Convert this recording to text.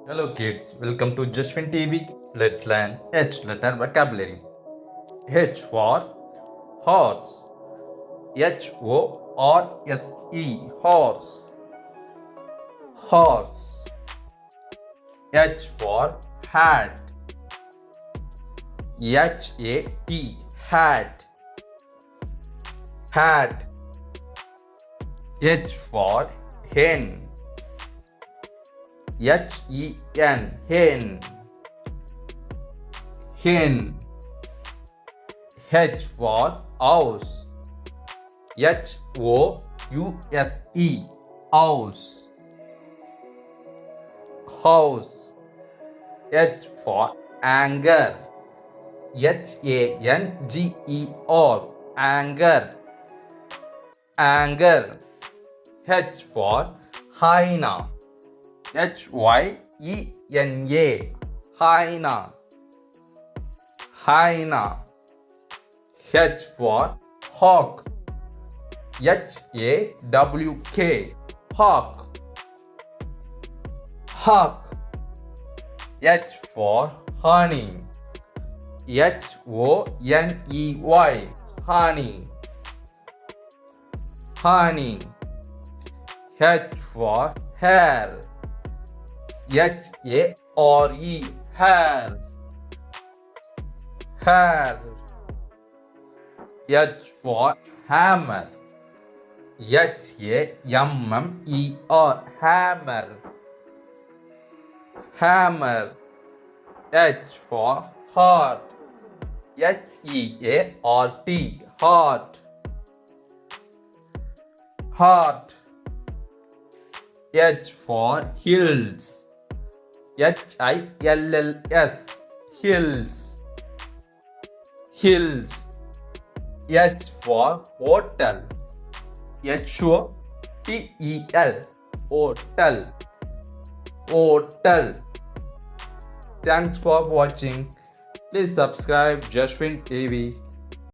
Hello kids, welcome to Jashwin TV. Let's learn H letter vocabulary. H for horse. Horse. Horse. Horse. H for hat. Hat. Hat. Hat. H for hen. Hen. Hen. H for house. House. House. House. H for anger. Anger. Anger. Anger. H for hyena. Hyena. Hyena. Hyena. H for hawk. Hawk. Hawk. Hawk. H for honey. Honey. Honey. Honey. H for hair. Hair. Hair. H for hammer. Hammer. Hammer. H for heart. Heart. Heart. H for hills. Hills. Hills. H for hotel. Hotel. Hotel. Hotel. Thanks for watching. Please subscribe Jashwin TV.